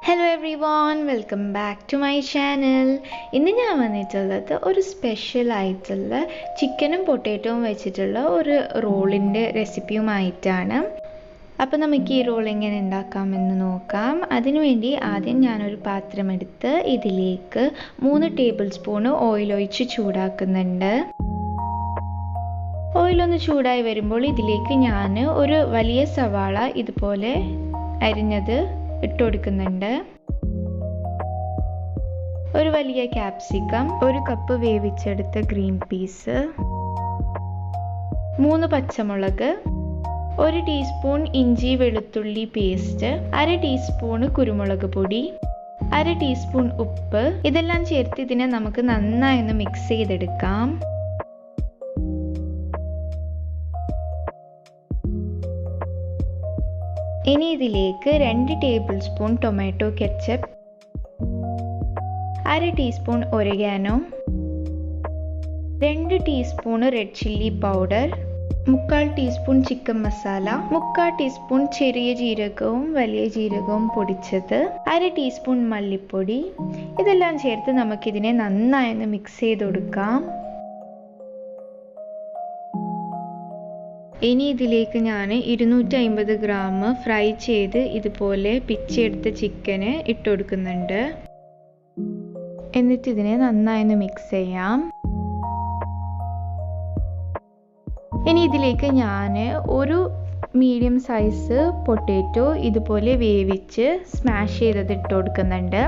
Hello everyone, welcome back to my channel. ഇന്ന് ഞാൻ വന്നിട്ടുള്ളത് ഒരു സ്പെഷ്യൽ ആയിട്ടുള്ള ചിക്കനും പൊട്ടാറ്റോയും വെച്ചിട്ടുള്ള ഒരു റോളിൻ്റെ റെസിപ്പിയുമായിട്ടാണ്. അപ്പോൾ നമുക്ക് ഈ റോൾ എങ്ങനെ ഉണ്ടാക്കാമെന്ന് നോക്കാം. അതിനുവേണ്ടി ആദ്യം ഞാനൊരു പാത്രം എടുത്ത് ഇതിലേക്ക് 3 ടേബിൾ സ്പൂൺ ഓയിൽ ഒഴിച്ച് ചൂടാക്കുന്നുണ്ട്. ഓയിലൊന്ന് ചൂടായി വരുമ്പോൾ ഇതിലേക്ക് ഞാൻ ഒരു വലിയ സവാള ഇതുപോലെ അരിഞ്ഞത് ഇട്ട് കൊടുക്കുന്നുണ്ട്. ഒരു വലിയ ക്യാപ്സിക്കം, 1 കപ്പ് വേവിച്ചെടുത്ത ഗ്രീൻ പീസ്, 3 പച്ചമുളക്, 1 ടീസ്പൂൺ ഇഞ്ചി വെളുത്തുള്ളി പേസ്റ്റ്, 1/2 ടീസ്പൂൺ കുരുമുളക് പൊടി, 1/2 ടീസ്പൂൺ ഉപ്പ്. ഇതെല്ലാം ചേർത്ത് ഇതിനെ നമുക്ക് നന്നായി ഒന്ന് മിക്സ് ചെയ്തെടുക്കാം. ഇനി ഇതിലേക്ക് 2 table spoon tomato ketchup, 1/2 teaspoon oregano, 2 teaspoon red chilli powder, 1/4 teaspoon chicken masala, 1/4 teaspoon ചെറിയ ജീരകവും വലിയ ജീരകവും പൊടിച്ചത്, 1/2 ടീസ്പൂൺ മല്ലിപ്പൊടി. ഇതെല്ലാം ചേർത്ത് നമുക്കിതിനെ നന്നായി ഒന്ന് മിക്സ് ചെയ്ത് കൊടുക്കാം. ഇനി ഇതിലേക്ക് ഞാൻ 250 ഗ്രാം ഫ്രൈ ചെയ്ത് ഇതുപോലെ പിച്ചെടുത്ത ചിക്കന് ഇട്ട് കൊടുക്കുന്നുണ്ട്. എന്നിട്ട് ഇതിനെ നന്നായി ഒന്ന് മിക്സ് ചെയ്യാം. ഇനി ഇതിലേക്ക് ഞാൻ ഒരു മീഡിയം സൈസ് പൊട്ടാറ്റോ ഇതുപോലെ വേവിച്ച് സ്മാഷ് ചെയ്തത് ഇട്ട് കൊടുക്കുന്നുണ്ട്.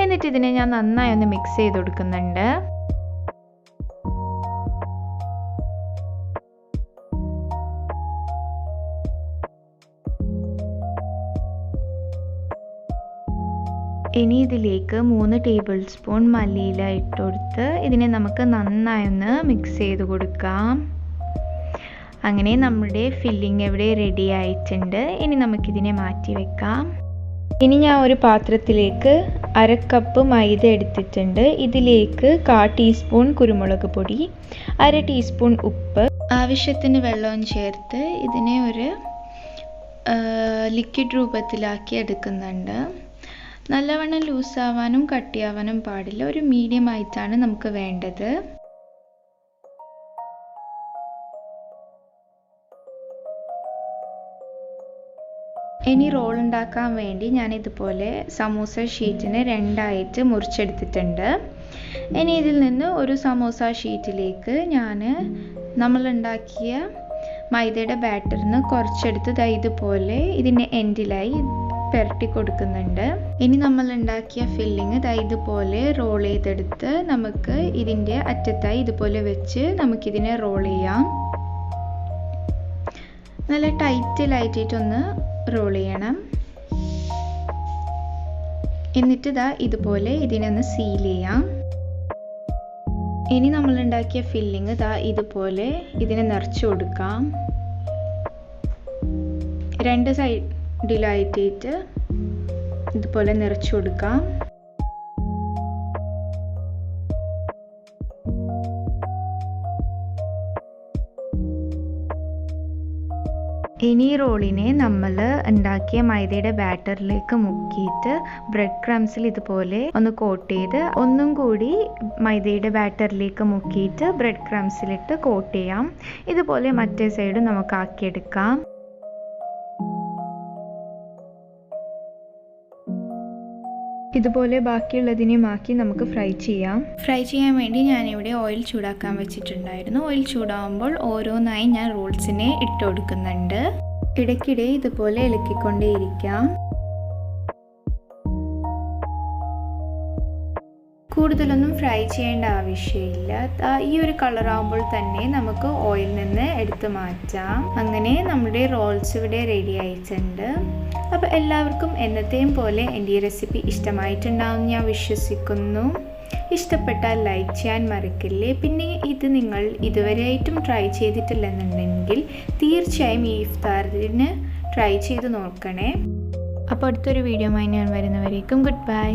എന്നിട്ട് ഇതിനെ ഞാൻ നന്നായി ഒന്ന് മിക്സ് ചെയ്ത് കൊടുക്കുന്നുണ്ട്. ഇനി ഇതിലേക്ക് 3 ടേബിൾ സ്പൂൺ മല്ലിയില ഇട്ട് കൊടുത്ത് ഇതിനെ നമുക്ക് നന്നായി ഒന്ന് മിക്സ് ചെയ്ത് കൊടുക്കാം. അങ്ങനെ നമ്മുടെ ഫില്ലിംഗ് ഇവിടെ റെഡി ആയിട്ടുണ്ട്. ഇനി നമുക്കിതിനെ മാറ്റി വെക്കാം. ഇനി ഞാൻ ഒരു പാത്രത്തിലേക്ക് 1/2 കപ്പ് മൈദ എടുത്തിട്ടുണ്ട്. ഇതിലേക്ക് 1/4 ടീസ്പൂൺ കുരുമുളക് പൊടി, 1/2 ടീസ്പൂൺ ഉപ്പ്, ആവശ്യത്തിന് വെള്ളവും ചേർത്ത് ഇതിനെ ഒരു ലിക്വിഡ് രൂപത്തിലാക്കി എടുക്കുന്നുണ്ട്. നല്ലവണ്ണം ലൂസാവാനും കട്ടിയാവാനും പാടില്ല. ഒരു മീഡിയം ആയിട്ടാണ് നമുക്ക് വേണ്ടത്. ഇനി റോൾ ഉണ്ടാക്കാൻ വേണ്ടി ഞാൻ ഇതുപോലെ സമോസ ഷീറ്റിനെ 2ആയിട്ട് മുറിച്ചെടുത്തിട്ടുണ്ട്. ഇനി ഇതിൽ നിന്ന് ഒരു സമോസ ഷീറ്റിലേക്ക് ഞാൻ നമ്മളുണ്ടാക്കിയ മൈദയുടെ ബാറ്ററിന് കുറച്ചെടുത്ത് ഇതുപോലെ ഇതിൻ്റെ എൻഡിലായി പുരട്ടി കൊടുക്കുന്നുണ്ട്. ഇനി നമ്മൾ ഉണ്ടാക്കിയ ഫില്ലിങ് ഇതുപോലെ റോൾ ചെയ്തെടുത്ത് നമുക്ക് ഇതിൻ്റെ അറ്റത്തായി ഇതുപോലെ വെച്ച് നമുക്കിതിനെ റോൾ ചെയ്യാം. നല്ല ടൈറ്റിലായിട്ടൊന്ന് റോൾ ചെയ്യണം. എന്നിട്ട് ഇതുപോലെ ഇതിനൊന്ന് സീൽ ചെയ്യാം. ഇനി നമ്മൾ ഉണ്ടാക്കിയ ഫില്ലിങ് ഇതുപോലെ ഇതിനെ നിറച്ച് കൊടുക്കാം. 2 സൈഡിലായിട്ട് ഇതുപോലെ നിറച്ചു കൊടുക്കാം. ഇനി റോളിനെ നമ്മൾ ഉണ്ടാക്കിയ മൈദയുടെ ബാറ്ററിലേക്ക് മുക്കിയിട്ട് ബ്രെഡ് ക്രംസിൽ ഇതുപോലെ ഒന്ന് കോട്ട് ചെയ്ത് ഒന്നും കൂടി മൈദയുടെ ബാറ്ററിലേക്ക് മുക്കിയിട്ട് ബ്രെഡ് ക്രംസിലിട്ട് കോട്ട് ചെയ്യാം. ഇതുപോലെ മറ്റേ സൈഡ് നമുക്ക് ആക്കിയെടുക്കാം. ഇതുപോലെ ബാക്കിയുള്ളതിനെയും ആക്കി നമുക്ക് ഫ്രൈ ചെയ്യാം. ഫ്രൈ ചെയ്യാൻ വേണ്ടി ഞാനിവിടെ ഓയിൽ ചൂടാക്കാൻ വെച്ചിട്ടുണ്ടായിരുന്നു. ഓയിൽ ചൂടാകുമ്പോൾ ഓരോന്നായി ഞാൻ റോൾസിനെ ഇട്ട് കൊടുക്കുന്നുണ്ട്. ഇടയ്ക്കിടെ ഇതുപോലെ ഇളക്കിക്കൊണ്ടേയിരിക്കാം. കൂടുതലൊന്നും ഫ്രൈ ചെയ്യേണ്ട ആവശ്യമില്ല. ഈ ഒരു കളർ ആകുമ്പോൾ തന്നെ നമുക്ക് ഓയിലിൽ നിന്ന് എടുത്ത് മാറ്റാം. അങ്ങനെ നമ്മുടെ റോൾസ് ഇവിടെ റെഡി ആയിട്ടുണ്ട്. അപ്പോൾ എല്ലാവർക്കും എന്നത്തെയും പോലെ എൻ്റെ ഈ റെസിപ്പി ഇഷ്ടമായിട്ടുണ്ടാവും ഞാൻ വിശ്വസിക്കുന്നു. ഇഷ്ടപ്പെട്ടാൽ ലൈക്ക് ചെയ്യാൻ മറക്കില്ലേ. പിന്നെ ഇത് നിങ്ങൾ ഇതുവരെയായിട്ടും ട്രൈ ചെയ്തിട്ടില്ലെന്നുണ്ടെങ്കിൽ തീർച്ചയായും ഈ ഇഫ്താറിന് ട്രൈ ചെയ്ത് നോക്കണേ. അപ്പോൾ അടുത്തൊരു വീഡിയോയുമായി ഞാൻ വരുന്നവരേക്കും ഗുഡ് ബൈ.